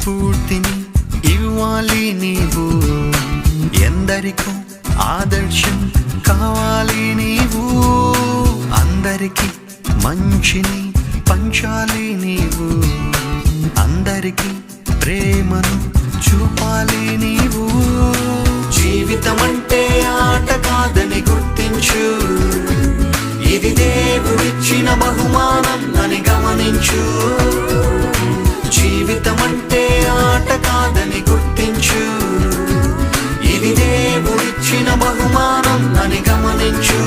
స్ఫూర్తిని ఇవ్వాలి నీవు, ఎందరికో ఆదర్శం కావాలి నీవు, అందరికీ మంచిని పంచాలి నీవు, అందరికీ ప్రేమను చూపాలి నీవు. జీవితం అంటే ఆట కాదని గుర్తించు, ఇది దేవుడిచ్చిన బహుమానం అని గమనించు. జీవితం అంటే ఆట కాదని గుర్తించు, ఇది దేవుడిచ్చిన బహుమానం అని గమనించు.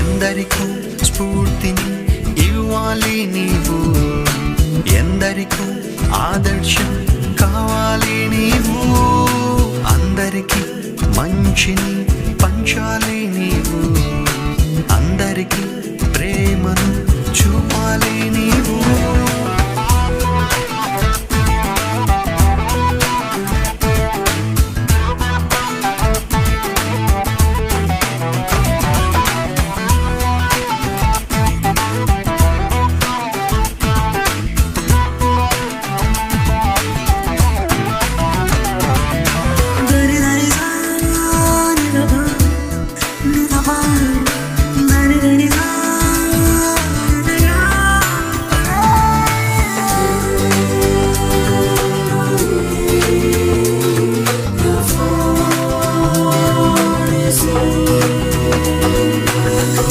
ఎందరికో స్ఫూర్తిని ఇవ్వాలి నీవు, ఎందరికో ఆదర్శం కావాలి నీవు, అందరికీ మంచిని పంచాలి నీవు, అందరికీ ప్రేమను చూపాలి నీవు.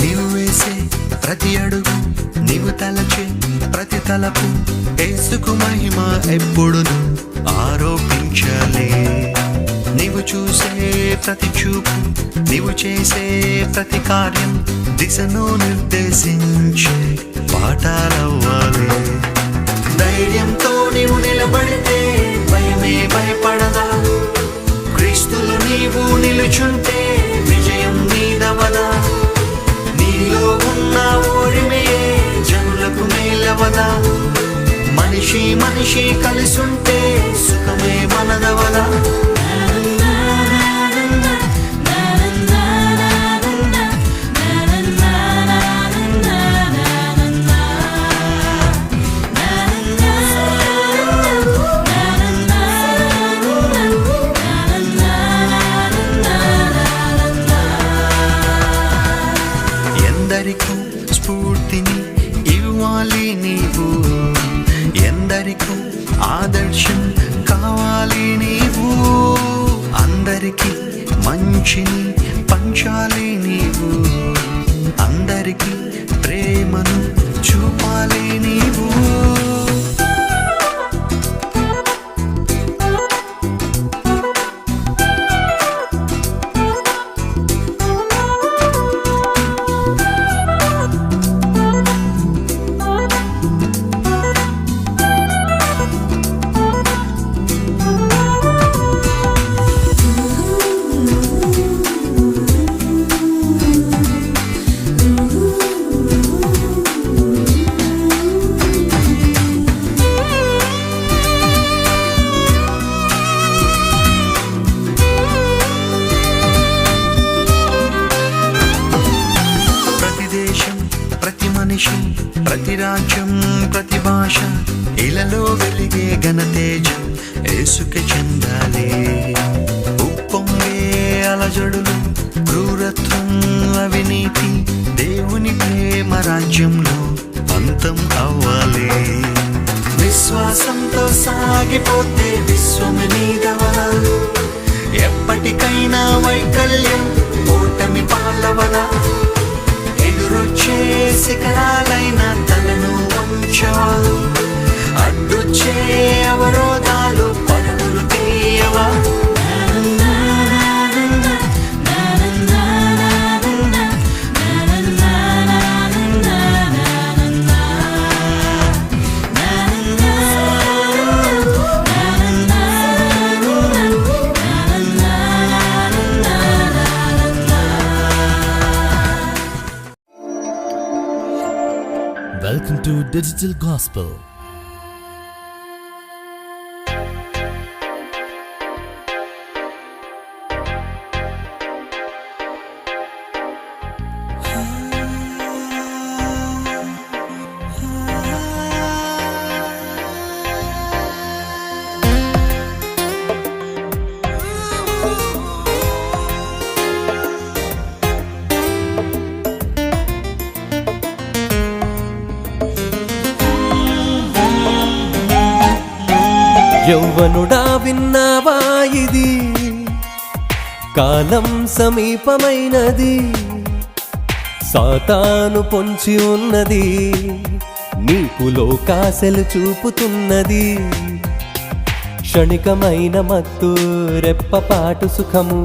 నీవు వేసే ప్రతి అడుగు, నీవు తలచే ప్రతి తలపు, యేసుకు మహిమ ఎప్పుడును ఆరోపించాలి. నీవు చూసే ప్రతి చూపు, నీవు చేసే ప్రతి కార్యం దిశను నిర్దేశించే పాఠాలవ్వాలి. ధైర్యంతో నీవు నిలబడితే భయమే భయపడదా, క్రీస్తులు నీవు నిలుచుంటే విజయం నీదవదా, నీలో ఉన్న ఓరిమే జనులకు మేలవదా, మనిషి మనిషి కలిసుంటే సుఖమే మనదవదా. ఎందరికో స్ఫూర్తిని ఇవ్వాలి నీవు, ఎందరికో ఆదర్శం కావాలి నీవు, అందరికీ మంచిని పంచాలి నీవు, అందరికీ ప్రేమను చూపాలి నీవు. ప్రతి రాజ్యం ప్రతి భాష ఇలలో వెలిగే ఘనతేజం యేసుకే చెందాలి. ఉప్పొంగే అలజడులు, క్రూరత్వం, అవినీతి దేవుని ప్రేమ రాజ్యంలో అంతం అవ్వాలి. విశ్వాసంతో సాగిపోతే విశ్వము నీదవదా, ఎప్పటికైనా వైకల్యం ఓటమి పాలవదా, ఎదురొచ్చే శిఖరాలైన తలను వంచవా, అడ్డొచ్చే అవరోధాలు పరుగులు తీయవా. Welcome to Digital Gospel. యౌవనుడా విన్నావా ఇది కాలం సమీపమైనది, సాతాను పొంచి ఉన్నది, నీకు లోకాశలు చూపుతున్నది. క్షణికమైన మత్తు రెప్పపాటు సుఖము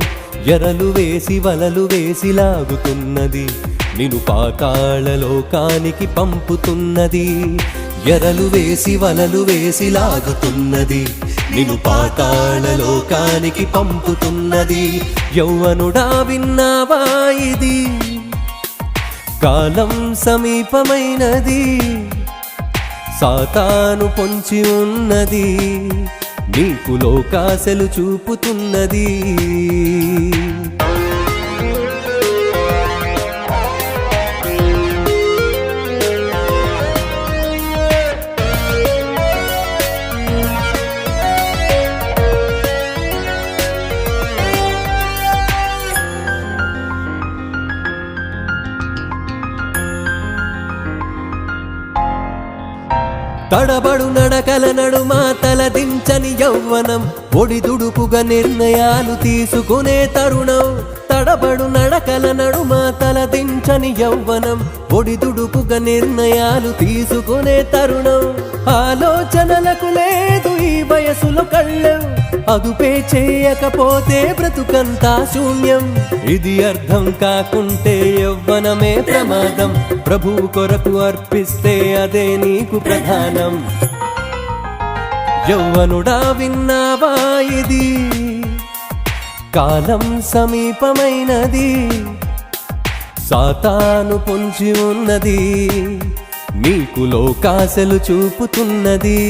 ఎరలు వేసి వలలు వేసి లాగుతున్నది, నిన్ను పాతాళ లోకానికి పంపుతున్నది. ఎరలు వేసి వలలు వేసి లాగుతున్నది, నిన్ను పాతాళ లోకానికి పంపుతున్నది. యౌవనుడా విన్నావా ఇది కాలం సమీపమైనది, సాతాను పొంచి ఉన్నది, నీకు లోకాశలు చూపుతున్నది. తడబడు నడకల నడుమ తలదించని యౌవనం, ఒడిదుడుకుగా నిర్ణయాలు తీసుకునే తరుణం. తడబడు నడకల నడుమ తలదించని యౌవనం, ఒడిదుడుకుగా నిర్ణయాలు తీసుకునే తరుణం. ఆలోచనలకు లేదు ఈ వయసులో కళ్ళెం, అదుపే చేయకపోతే బ్రతుకంతా శూన్యం. ఇది అర్థం కాకుంటే యవ్వనమే ప్రమాదం, ప్రభువు కొరకు అర్పిస్తే అదే నీకు ప్రధానం. యౌవనుడా విన్నావా ఇది కాలం సమీపమైనది, సాతాను పొంచి ఉన్నది, నీకు లోకాశలు చూపుతున్నది.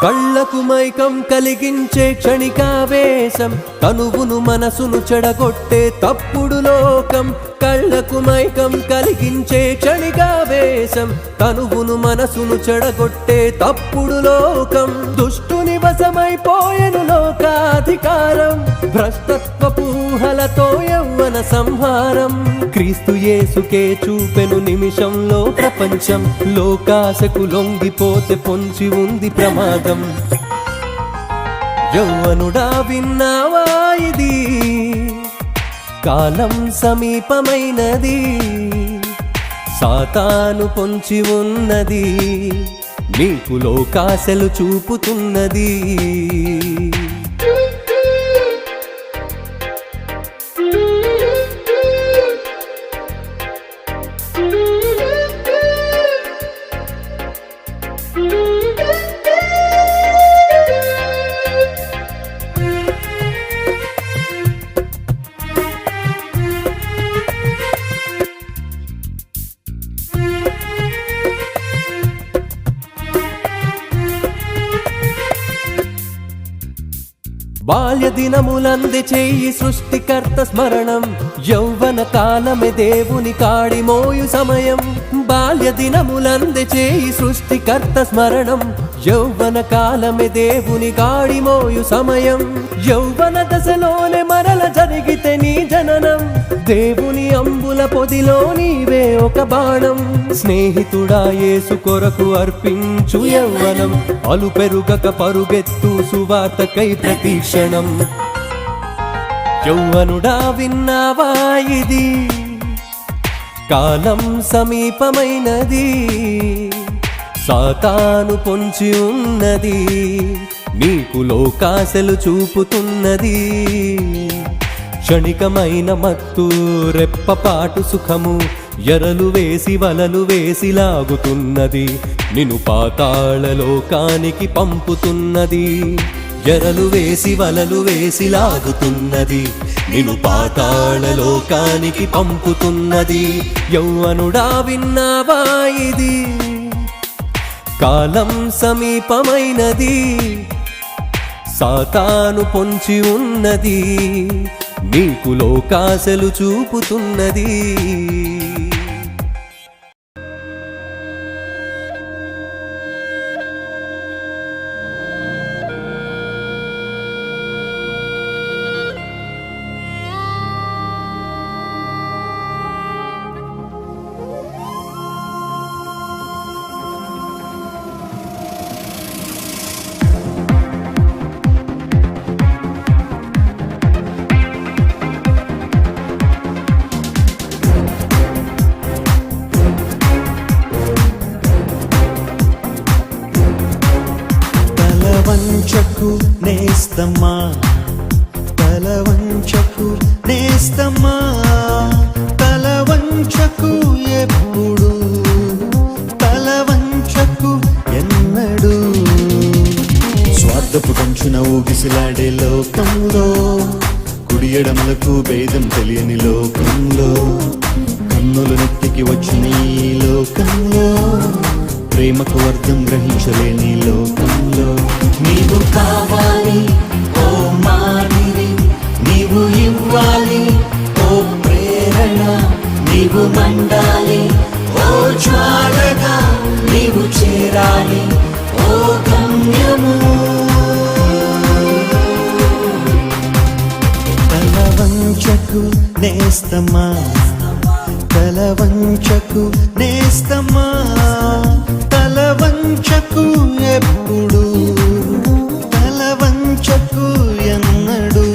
కళ్ళకు మైకం కలిగించే క్షణికావేశం, తనువును మనసును చెడగొట్టే తప్పుడు లోకం. కళ్ళకు మైకం కలిగించే క్షణికావేశం, తనువును మనసును చెడగొట్టే తప్పుడు లోకం. దుష్టుని వశమైపోయెను లోకాధికారం, భ్రష్టత్వపు ఊహలతో యవ్వన సంహారం. క్రీస్తు యేసుకే చూపెను నిమిషంలో ప్రపంచం, లోకాశకు లొంగిపోతే పొంచి ఉంది ప్రమాదం. యౌవనుడా విన్నావా ఇది కాలం సమీపమైనది, సాతాను పొంచి ఉన్నది, నీకు లోకాశలు చూపుతున్నది. బాల్య దినములంది చెయ్యి సృష్టికర్త స్మరణం, యౌవన కాలమే దేవుని కాడి మోయు సమయం. బాల్య దినములంది చెయ్యి సృష్టికర్త స్మరణం, యౌవన కాలమే దేవుని కాడి మోయు సమయం. యౌవన దశలోనే మరల జరిగితే నీ జననం, దేవుని అంబుల పొదిలో నీవే ఒక బాణం. స్నేహితుడా యేసు కొరకు అర్పించు యవ్వనం, అలు పెరుగక పరుగెత్తు సువార్తకై ప్రతీక్షణం. యౌవనుడా విన్నావా ఇది కాలం సమీపమైనది, సాతాను పొంచి ఉన్నది, నీకు లోకాశలు చూపుతున్నది. క్షణికమైన మత్తు రెప్పపాటు సుఖము ఎరలు వేసి వలలు వేసి లాగుతున్నది. నిన్ను పాతాళ లోకానికి పంపుతున్నది. ఎరలు వేసి వలలు వేసి లాగుతున్నది. నిన్ను పాతాళ లోకానికి పంపుతున్నది. యౌవనుడా విన్నావా ఇది? కాలం సమీపమైనది. సాతాను పొంచి ఉన్నది. నీకు లోకాశలు చూపుతున్నది. తలవంచకు నేస్తమా, తలవంచకు నేస్తమా, తలవంచకు ఎప్పుడు, తలవంచకు ఎన్నడు. స్వార్థపు కంచున ఊగిసిలాడే లోకంలో, కుడి ఎడమలకు భేదం తెలియని లోకంలో, కన్నులు నెత్తికి వచ్చిన ఈ లోకంలో, ప్రేమకు అర్థం గ్రహించలేని లోకంలో. నీవు కావాలి ఓ మాదిరి, నీవు ఇవ్వాలి ఓ ప్రేరణ, నీవు మండాలి ఓ జ్వాలగా, నీవు చేరాలి ఓ గమ్యము. తలవంచకు నేస్తమా, తలవంచకు నేస్తమా, తలవంచకు ఎప్పుడు, తలవంచకు ఎన్నడు.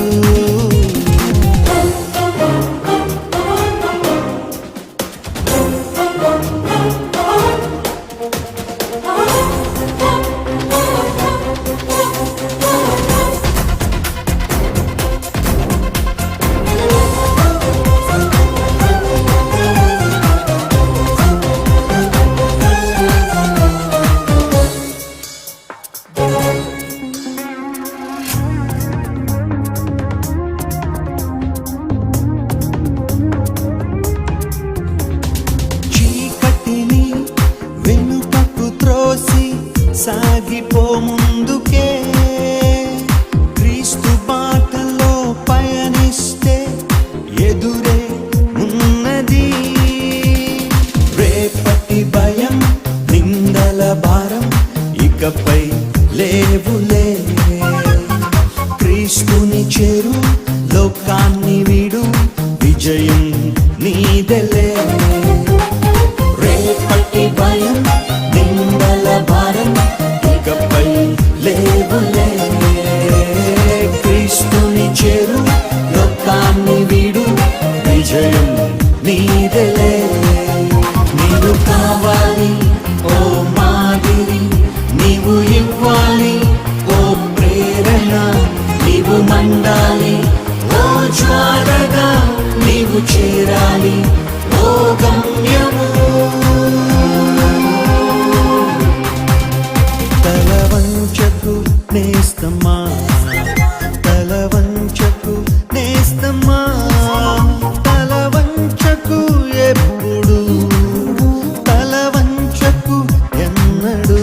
సాగిపో ముందుకే, క్రీస్తు బాటలో పయనిస్తే ఎదురే ఉన్నది. రేపటి భయం నిందల భారం ఇకపై లేవులే. క్రీస్తుని చేరు లోకాన్ని వీడు, విజయం నీదెలే. రేపటి భయం నిందల భారం ఇకపై లేవులే. క్రీస్తుని చేరు లోకాన్ని వీడు, విజయం నీదెలే. నీవు కావాలి ఓ మాదిరి, నీవు ఇవ్వాలి ఓ ప్రేరణ, నీవు మండాలి ఓ జ్వాలగా, నీవు చేరాలి ఓ గమ్యము. తలవంచకు నేస్తమా, తలవంచకు నేస్తమా, తలవంచకు ఎప్పుడు, తలవంచకు ఎన్నడు.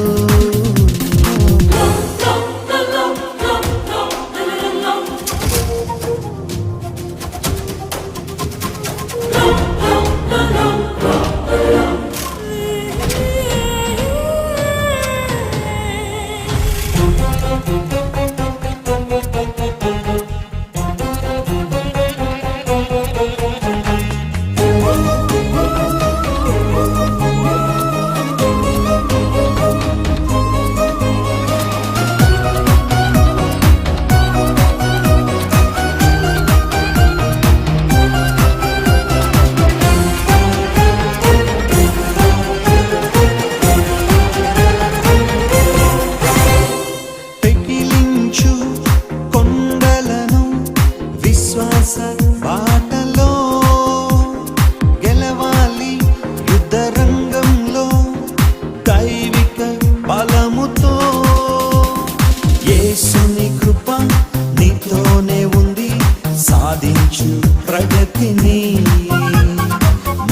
సాధించు ప్రగతిని,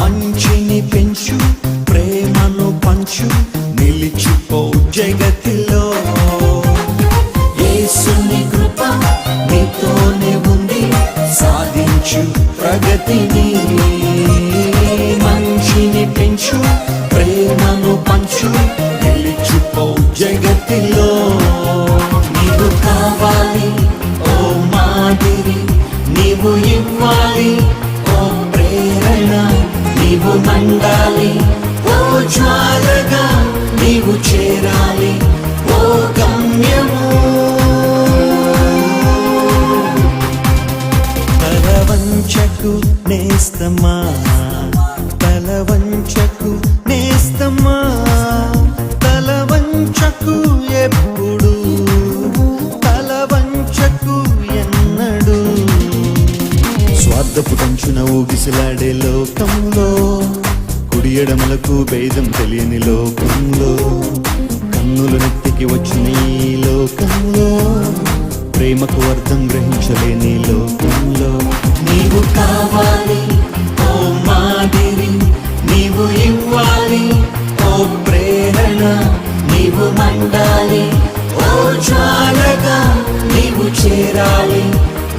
మంచిని పెంచు ప్రేమను పంచు, నిలిచిపో జగతిలో. యేసుని కృప నీతోనే ఉంది, సాధించు ప్రగతిని, మంచిని పెంచు ప్రేమను పంచు, నిలిచిపో జగతిలో. నీవు కావాలి ఓ మాదిరి, నీవు ఇవ్వాలి ఓ ప్రేరణ, నీవు మండాలి ఓ జ్వాలగా, నీవు చేరాలి ఓ గమ్యము. తల వంచకు నేస్తమా, తల వంచకు నేస్తమా, తల వంచకు ఎప్పుడు, తల వంచకు ఎన్నడు. స్వార్థపు కంచున ఊగిసలాడే లోకంలో, కుడి ఎడమలకు భేదం తెలియని లోకంలో, కన్నుల నెత్తికి వచ్చిన ఈ లోకంలో, ప్రేమకు అర్థం గ్రహించలేని లోకంలో. నీవు కావాలి ఓ మాదిరి, నీవు ఇవ్వాలి ఓ ప్రేరణ, నీవు మండాలి ఓ జ్వాలగా, నీవు చేరాలి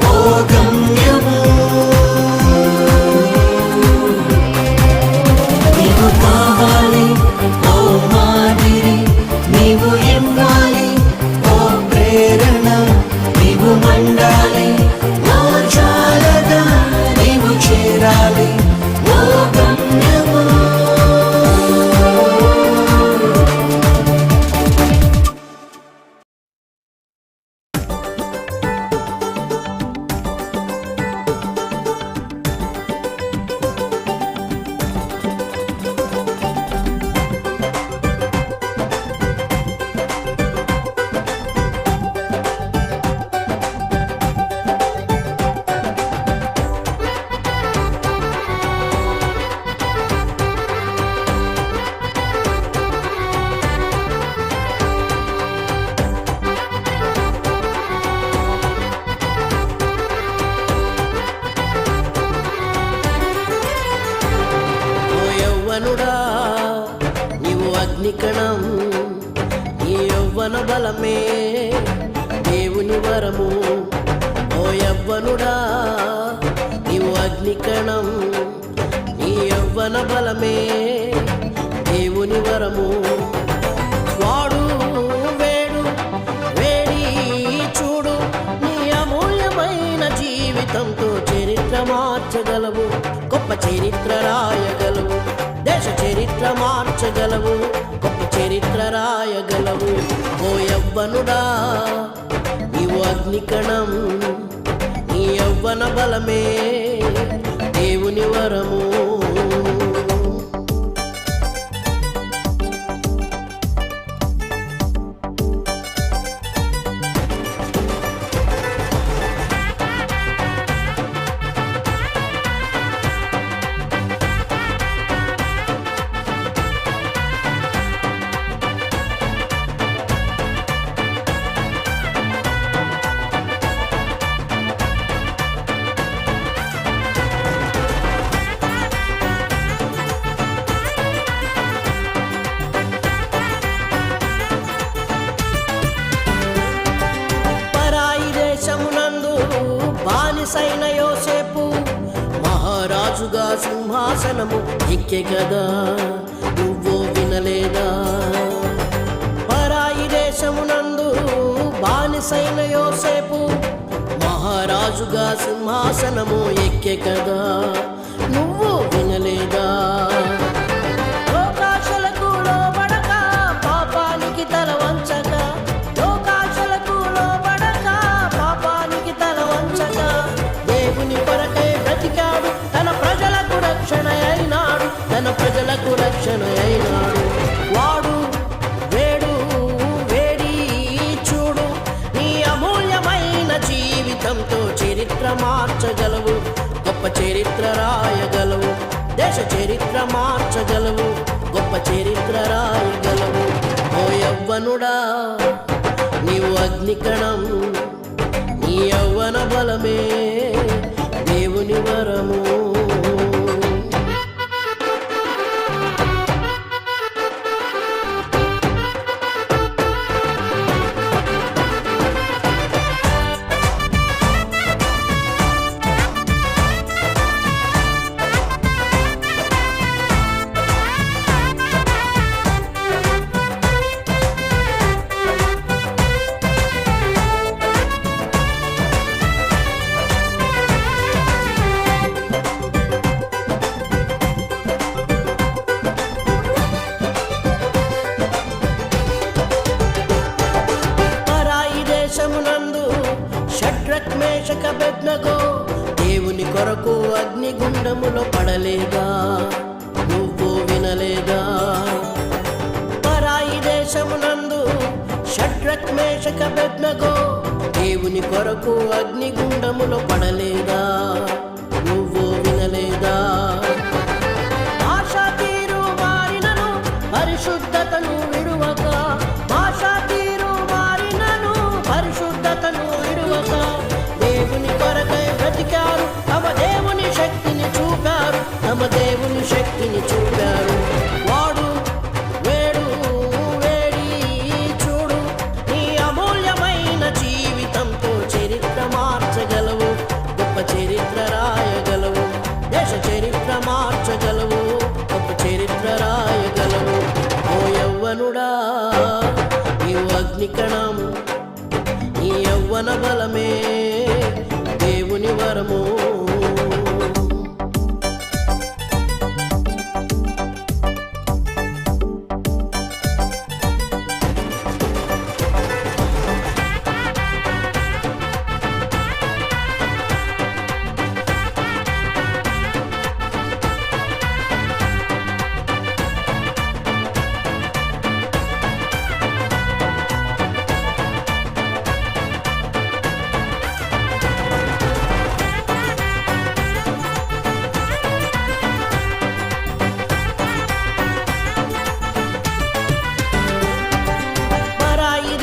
ఓ గమ్యము. నీవు కావాలి ఓ మాదిరి, నీవు ఇవ్వాలి ఓ ప్రేరణ, నీవు మండాలి ఓ జ్వాలగా, నీవు చేరాలి ఓ గమ్యము. నీవు అగ్నికణం, నీ యవ్వన బలమే దేవుని వరము. ఓ యవ్వనుడా నీవు అగ్నికణం, నీ యవ్వన బలమే దేవుని వరము. వాడు వేడు వేడి చూడు, నీ అమూల్యమైన జీవితంతో చరిత్ర మార్చగలవు, గొప్ప చరిత్ర రాయగలవు, దేశ చరిత్ర మార్చగలవు, గొప్ప చరిత్ర రాయగలవు. ఓ యవ్వనుడా నీవు అగ్నికణం, నీ యవ్వన బలమే దేవుని వరము. బానిసైన యోసేపు మహారాజుగా సింహాసనము ఎక్కే కదా, నువ్వు వినలేదా? పరాయి దేశమునందు బానిసైన యోసేపు మహారాజుగా సింహాసనము ఎక్కే కదా, నువ్వు వినలేదా? లోకాశలకు లోబడక పాపానికి తల వంచక, లోకాశలకు లోబడక పాపానికి తల వంచక, దేవుని కొరకై బ్రతికాడు, తన ప్రజలకు రక్షణ అయినాడు, తన ప్రజలకు రక్షణ అయినాడు. వాడు వేడు వేడి చూడు, నీ అమూల్యమైన జీవితంతో చరిత్ర మార్చగలవు, గొప్ప చరిత్ర రాయగలవు, దేశ చరిత్ర మార్చగలవు, గొప్ప చరిత్ర రాయగలవు. ఓ యవ్వనుడా నీవు అగ్నికణం, నీ యవ్వన బలమే దేవుని దేవుని వరము. షడ్రక్ మేషక అబేద్నెగో దేవుని కొరకు అగ్నిగుండములో పడలేదా? నువ్వు వినలేదా? పరాయి దేశమునందు షడ్రక్ మేషక అబేద్నెగో దేవుని కొరకు అగ్నిగుండములో పడలేదా? నువ్వు వినలేదా? భాషా తీరు మారినను పరిశుద్ధతను విడువక, భాషా తీరు మారినను పరిశుద్ధతను విడువక దేవుని కొరకై బ్రతికారు. తమ దేవుని శక్తిని చూపారు, తమ దేవుని శక్తిని చూపారు. వాడు వేడు వేడి చూడు, నీ అమూల్యమైన జీవితంతో చరిత్ర మార్చగలవు, గొప్ప చరిత్ర రాయగలవు, దేశ చరిత్ర మార్చగలవు, గొప్ప చరిత్ర రాయగలవు. ఓ యవ్వనుడా నీవు అగ్నికణం, నీ యవ్వన బలమే దేవుని వరము.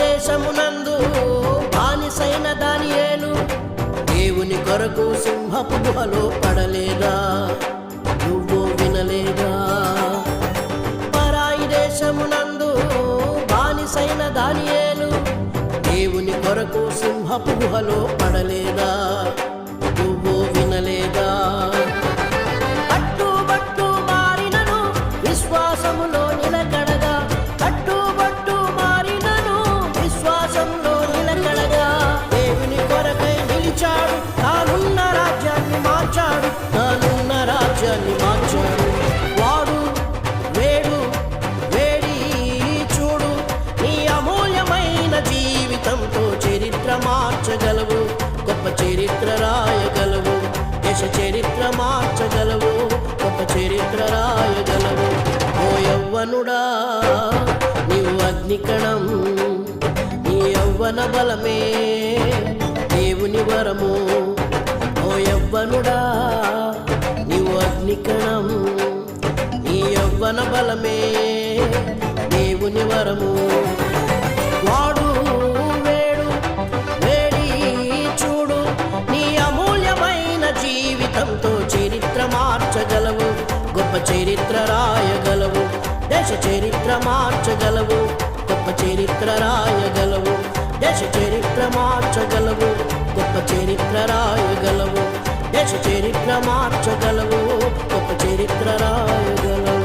దేశమునందు బానిసైన దానియేలు దేవుని కొరకు సింహపు గుహలో పడలేదా? నువ్వు వినలేదా? పరాయి దేశమునందు బానిసైన దానియేలు దేవుని కొరకు సింహపు గుహలో పడలేదా? నువ్వు వినలేదా? కట్టుబట్టు మారినను విశ్వాసములో నిలకడగా, కట్టుబట్టు మారినను విశ్వాసంలో నిలకడగా దేవుని కొరకై నిలిచాడు. తానున్న రాజ్యాన్ని మార్చాడు, తానున్న రాజ్యాన్ని మార్చాడు. వాడు వేడు వేడి చూడు, నీ అమూల్యమైన జీవితంతో చరిత్ర మార్చగలవు, గొప్ప చరిత్ర రాయగలవు, దేశ చరిత్ర మార్చగలవు, గొప్ప చరిత్ర రాయగలవు. ఓ యవ్వనుడా నీవు అగ్నికణం, నీ యవ్వన బలమే దేవుని వరము. ఓ యవ్వనుడా నీవు అగ్నికణం, నీ యవ్వన బలమే దేవుని వరము. వాడు వేడు వేడి చూడు, నీ అమూల్యమైన జీవితంతో చరిత్ర మార్చగలవు, గొప్ప చరిత్ర రాయగలవు, దేశ చరిత్ర మార్చగలవు, గొప్ప చరిత్ర రాయగలవు, దేశ చరిత్ర మార్చగలవు, గొప్ప చరిత్ర రాయగలవు, దేశ చరిత్ర మార్చగలవు, గొప్ప చరిత్ర రాయగలవు.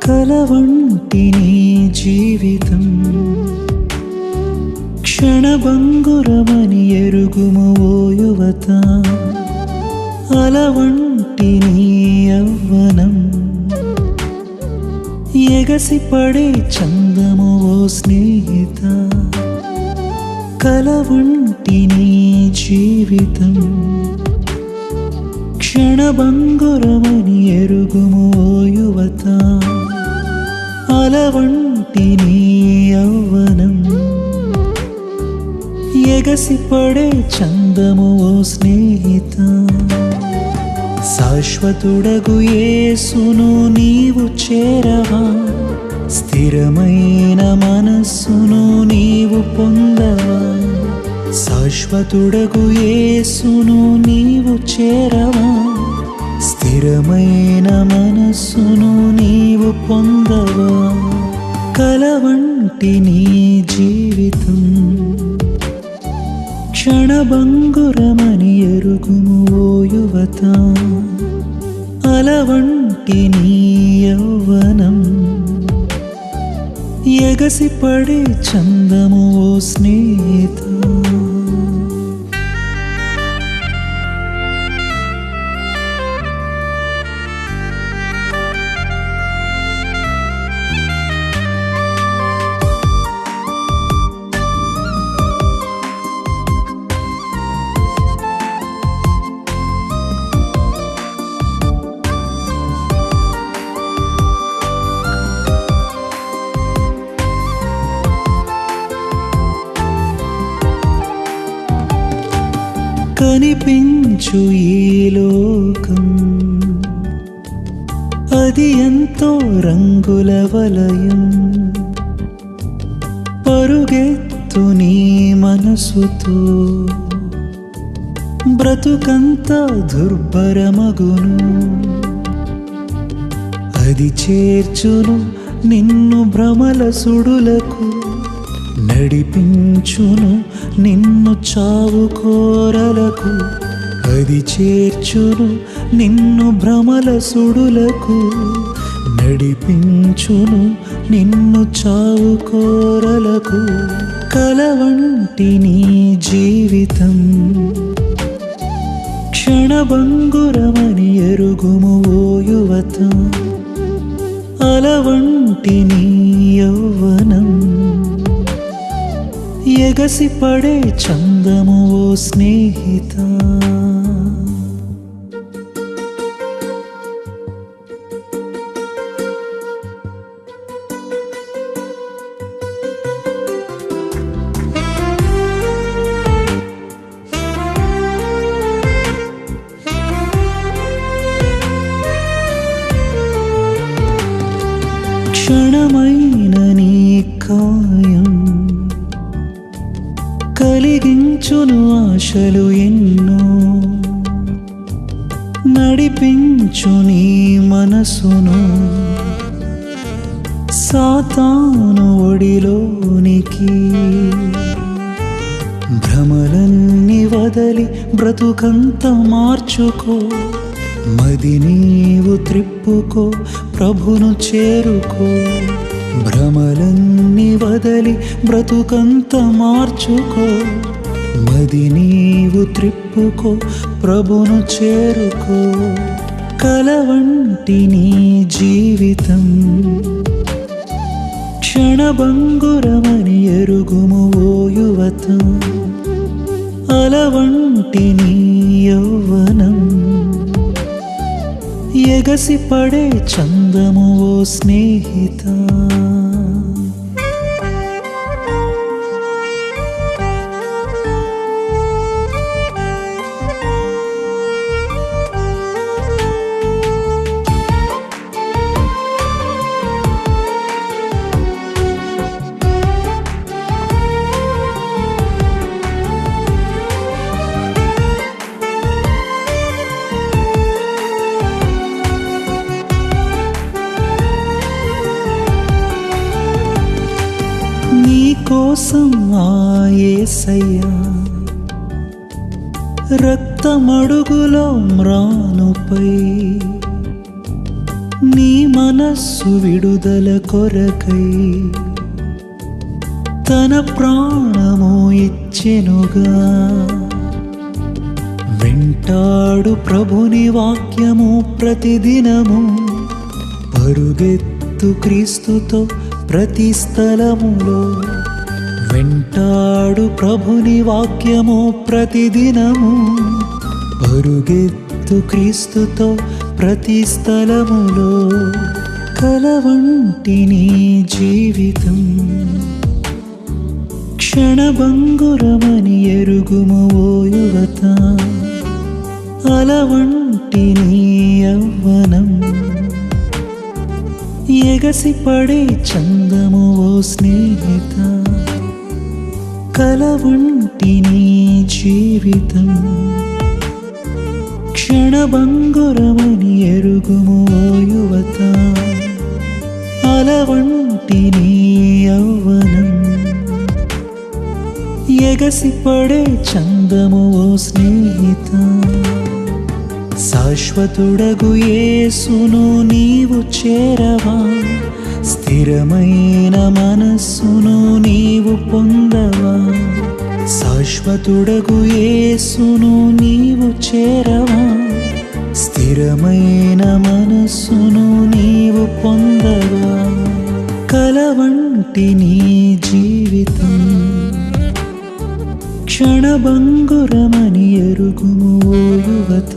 కలవంటి నీ జీవితం క్షణభంగురమని ఎరుగుము ఓ యువత, అలవంటి నీ యవ్వనం ఎగసిపడే చందము ఓ స్నేహిత. కల వంటి నీ జీవితం క్షణభంగురమని ఎరుగుము ఓ యువత అల వంటి నీ యవ్వనం ఎగసిపడే చందము ఓ స్నేహిత శాశ్వతుడగు యేసును నీవు చేరవా స్థిరమైన మనస్సును నీవు పొందవా శాశ్వతుడగు యేసును నీవు చేరవా స్థిరమైన మనస్సును నీవు పొందవా కల వంటి నీ జీవితం క్షణభంగురమని ఎరుగుము ఓ యువత అల వంటి నీ యవ్వనం ఎగసిపడే చందము ఓ స్నేహిత కనిపించు ఈ లోకం అది ఎంతో రంగుల వలయం పరుగెత్తు నీ మనసుతో బ్రతుకంత దుర్భరమగును అది చేర్చును నిన్ను భ్రమల సుడులకు నడిపించును నిన్ను చావు కోరలకు అది చేర్చును నిన్ను భ్రమల సుడులకు నడిపించును నిన్ను చావు కోరలకు కల వంటి నీ జీవితం క్షణభంగురమని ఎరుగుము ఓ యువత అల వంటి నీ యవ్వనం ఎగసిపడే చందము ఓ స్నేహిత క్షణమైన నీ కాయం కలిగించును ఆశలు ఎన్నో నడిపించు నీ మనసును సాతాను ఒడిలోనికి భ్రమలన్నీ వదలి బ్రతుకంత మార్చుకో మది నీవు త్రిప్పుకో ప్రభును చేరుకో భ్రమలన్నీ వదలి బ్రతుకంత మార్చుకో మది నీవు త్రిప్పుకో ప్రభును చేరుకో కల వంటి నీ జీవితం క్షణభంగురమని ఎరుగుము ఓ యువత అల వంటి నీ యవ్వనం ఎగసిపడే చందము ఓ స్నేహిత కోసం ఆ యేసయ్యా రక్తమడుగులో మ్రానుపై నీ మనస్సు విడుదల కొరకై తన ప్రాణము ఇచ్చెనుగా వింటాడు ప్రభుని వాక్యము ప్రతిదినము పరుగెత్తు క్రీస్తుతో ప్రతి స్థలములో వెంటాడు ప్రభుని వాక్యము ప్రతిదినము, పరుగెత్తు క్రీస్తుతో ప్రతి స్థలములో, కలవంటి నీ జీవితం క్షణభంగురమని ఎరుగుము ఓ యువత, అలవంటి నీ యవ్వనం ఎగసిపడే చందము ఓ స్నేహిత, కలవంటి నీ జీవితం క్షణభంగురమని ఎరుగుము ఓ యువత, అలవంటి నీ యవ్వనం ఎగసిపడే చందము ఓ స్నేహిత. శాశ్వతుడగు యేసును నీవు చేరవా, స్థిరమైన మనస్సును నీవు పొందవా. శాశ్వతుడగు యేసును నీవు చేరవా, స్థిరమైన మనస్సును నీవు పొందవా. కలవంటి నీ జీవితం క్షణభంగురమని ఎరుగుము ఓ యువత,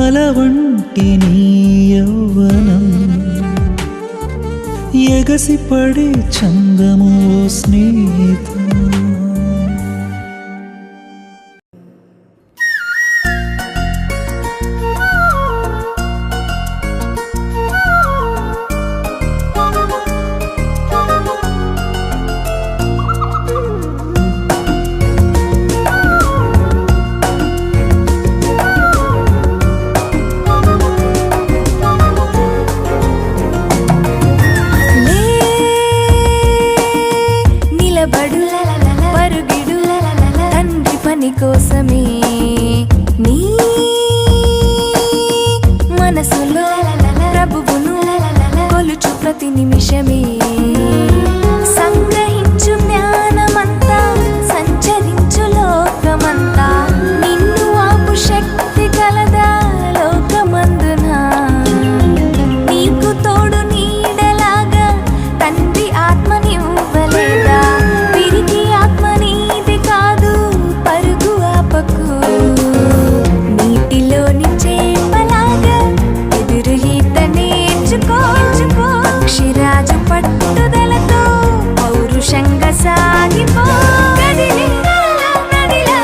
అలవంటి నీ యవ్వనం ఎగసిపడే చందము ఓ స్నేహిత. కోసమే నీ మనసులో ప్రభువును కొలుచు ప్రతి నిమిషమే, సంగ్రహించు జ్ఞానమంతా, సంచరించు లోకమంతా, నిన్ను ఆపు శక్తి కలదా లోకమందున. నీకు తోడు నీడలాగా తండ్రి ఆత్మనివ్వలేదా, తిరిగి ఆత్మ నీది కాదు పరుగు ఆపకు. నీటిలోని చేపలాగా ఎదురు ఈత నేర్చుకో, క్షిరాజు పట్టుదలతో పౌరుషంగా సాగిపో. నదిలా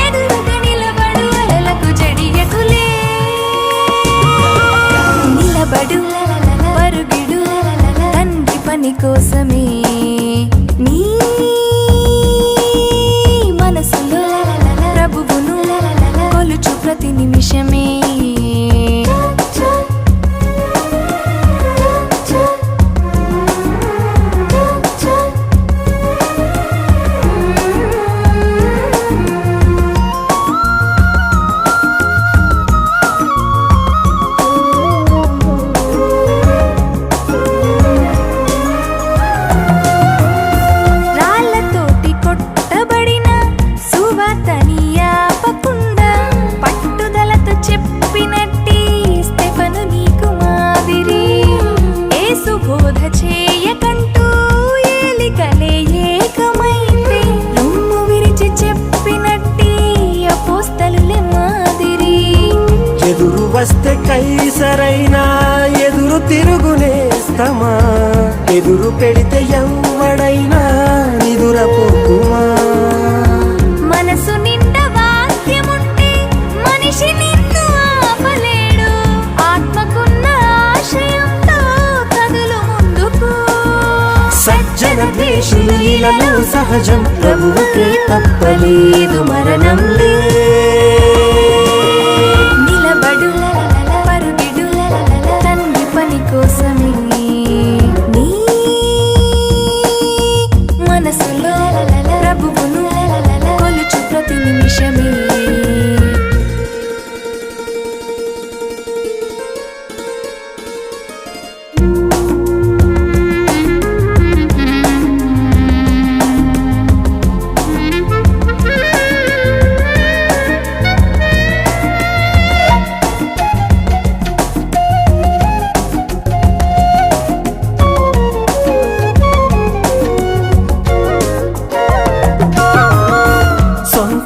ఎదురుగా నిలబడు, అలలకు జడియకులే. నిలబడు పరుగిడు తండ్రి పని కోసమే, నీ మనసులో ప్రభువును కొలుచు ప్రతి నిమిషమే. రాళ్ళతోటి కొట్టబడిన సువార్తని ఆపకుండా, పట్టుదలతో చెప్పినట్టి స్తెఫను నీకు మాదిరి. యేసు బోధ చేయకంటూ ఏలికలే ఏకమైతే, రొమ్ము విరిచి చెప్పినట్టి అపోస్తలులే మాదిరి. ఎదురు వస్తే కైసరైనా ఎదురు తిరుగునేస్తమా, ఎదురు పెడితే ఎవ్వడైనా నిదురపోకుమా. మనసు నిండా వాక్యముంటే మనిషి నిన్ను ఆపలేడు, ఆత్మకున్న ఆశయంతో కదులు ముందుకు. సజ్జన ద్వేషులు ఇలలో సహజం, ప్రభువుకే తప్పలేదు మరణం లే. నిలబడు పరుగిడు తండ్రి పని కోసమే, నీ మనసులో ప్రభువును కొలుచు ప్రతి నిమిషమే.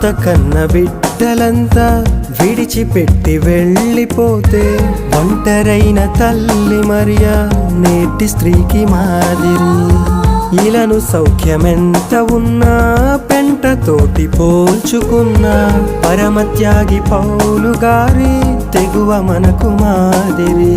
సొంత కన్న బిడ్డలంతా విడిచిపెట్టి వెళ్ళిపోతే ఒంటరైన తల్లి మరియా నేటి స్త్రీకి మాదిరి. ఇలను సౌఖ్యమెంత ఉన్నా పెంటతోటి పోల్చుకున్నా పరమత్యాగి పౌలు గారి తెగువ మనకు మాదిరి.